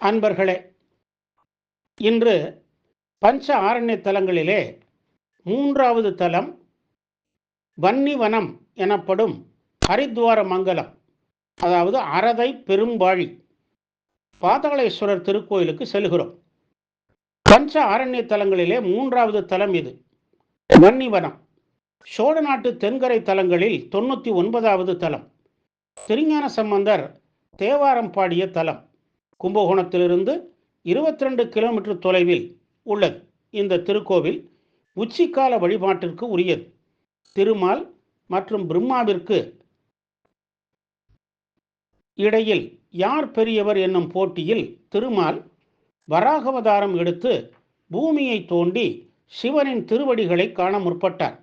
அன்பர்களே, இன்று பஞ்ச ஆரண்ய தலங்களிலே மூன்றாவது தலம் வன்னிவனம் எனப்படும் ஹரித்வார மங்கலம், அதாவது அரதை பெரும்பாழி பாதாளேஸ்வரர் திருக்கோயிலுக்கு செல்கிறோம். பஞ்ச ஆரண்ய தலங்களிலே மூன்றாவது தலம் இது வன்னிவனம். சோழ நாட்டு தென்கரை தலங்களில் 99வது தலம். திருஞான சம்பந்தர் தேவாரம் பாடிய தலம். கும்பகோணத்திலிருந்து 22 கிலோமீட்டர் தொலைவில் உள்ளது. இந்த திருக்கோவில் உச்சிக்கால வழிபாட்டிற்கு உரியது. திருமால் மற்றும் பிரம்மாவிற்கு இடையில் யார் பெரியவர் என்னும் போட்டியில் திருமால் வராகவதாரம் எடுத்து பூமியை தோண்டி சிவனின் திருவடிகளை காண முற்பட்டார்.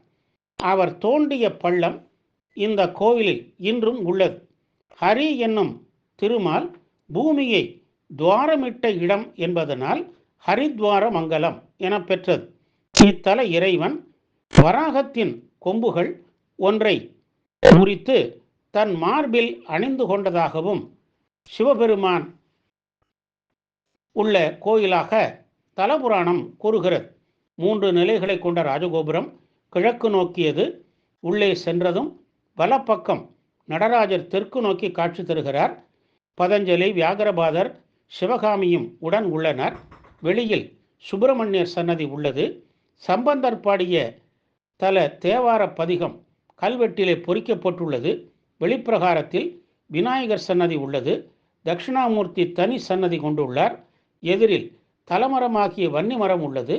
அவர் தோண்டிய பள்ளம் இந்த கோவிலில் இன்றும் உள்ளது. ஹரி என்னும் திருமால் பூமியை துவாரமிட்ட இடம் என்பதனால் ஹரித்வார மங்கலம் என பெற்றது. இத்தல இறைவன் வராகத்தின் கொம்புகள் ஒன்றை முறித்து தன் மார்பில் அணிந்து கொண்டதாகவும் சிவபெருமான் உள்ள கோயிலாக தலபுராணம் கூறுகிறது. 3 நிலைகளை கொண்ட ராஜகோபுரம் கிழக்கு நோக்கியது. உள்ளே சென்றதும் வலப்பக்கம் நடராஜர் தெற்கு நோக்கி காட்சி தருகிறார். பதஞ்சலி, வியாகரபாதர், சிவகாமியும் உடன் உள்ளனர். வெளியில் சுப்பிரமணியர் சன்னதி உள்ளது. சம்பந்தர் பாடிய தல தேவார பதிகம் கல்வெட்டிலே பொறிக்கப்பட்டுள்ளது. வெளிப்பிரகாரத்தில் விநாயகர் சன்னதி உள்ளது. தட்சிணாமூர்த்தி தனி சன்னதி கொண்டுள்ளார். எதிரில் தலமரமாகிய வன்னி மரம் உள்ளது.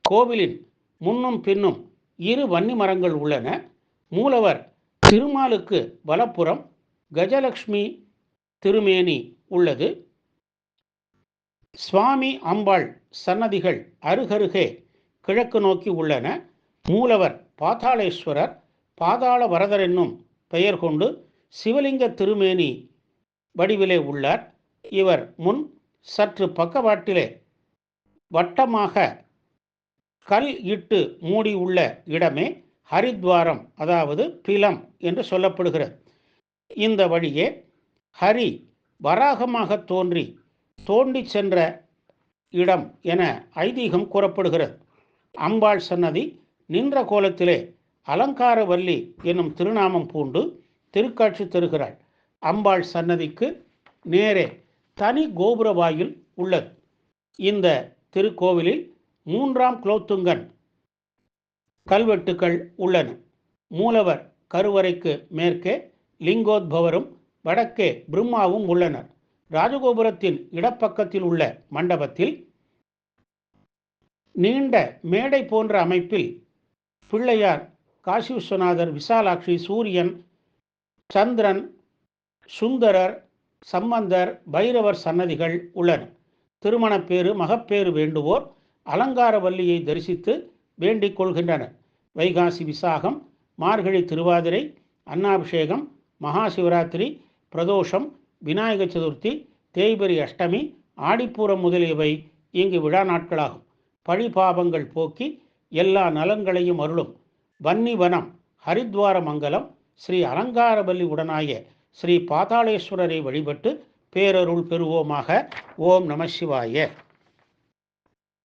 கோவிலின் முன்னும் பின்னும் 2 வன்னி மரங்கள் உள்ளன. மூலவர் திருமாலுக்கு வலப்புறம் கஜலட்சுமி திருமேனி உள்ளது. சுவாமி அம்பாள் சன்னதிகள் அருகருகே கிழக்கு நோக்கி உள்ளன. மூலவர் பாதாளேஸ்வரர் பாதாள வரதர் என்னும் பெயர் கொண்டு சிவலிங்க திருமேனி வடிவிலே உள்ளார். இவர் முன் சற்று பக்கவாட்டிலே வட்டமாக கல் இட்டு மூடி உள்ள இடமே ஹரித்வாரம், அதாவது பிலம் என்று சொல்லப்படுகிறது. இந்த வழியே ஹரி வராகமாக தோண்டி சென்ற இடம் என ஐதீகம் கூறப்படுகிறது. அம்பாள் சன்னதி நின்ற கோலத்திலே அலங்காரவல்லி என்னும் திருநாமம் பூண்டு திருக்காட்சி தருகிறாள். அம்பாள் சன்னதிக்கு நேரே தனி கோபுர வாயில் உள்ளது. இந்த திருக்கோவிலில் 3ஆம் குலோத்துங்கன் கல்வெட்டுக்கள் உள்ளன. மூலவர் கருவறைக்கு மேற்கே லிங்கோத்பவரும் வடக்கே பிரம்மாவும் உள்ளனர். ராஜகோபுரத்தின் இடப்பக்கத்தில் உள்ள மண்டபத்தில் நீண்ட மேடை போன்ற அமைப்பில் பிள்ளையார், காசி விஸ்வநாதர், விசாலாட்சி, சூரியன், சந்திரன், சுந்தரர், சம்பந்தர், பைரவர் சன்னதிகள் உள்ளன. திருமணப்பேறு, மகப்பேறு வேண்டுவோர் அலங்காரவல்லியை தரிசித்து வேண்டிக் கொள்கின்றனர். வைகாசி விசாகம், மார்கழி திருவாதிரை, அன்னாபிஷேகம், மகா சிவராத்திரி, பிரதோஷம், விநாயக சதுர்த்தி, தேய்பிறை அஷ்டமி, ஆடிப்பூரம் முதலியவை இங்கு விழா நாட்களாகும். பழிபாபங்கள் போக்கி எல்லா நலன்களையும் அருளும் வன்னிவனம் ஹரித்வார மங்கலம் ஸ்ரீ அலங்காரவல்லி உடனாய ஸ்ரீ பாதாளேஸ்வரரை வழிபட்டு பேரருள் பெறுவோமாக. ஓம் நம சிவாய.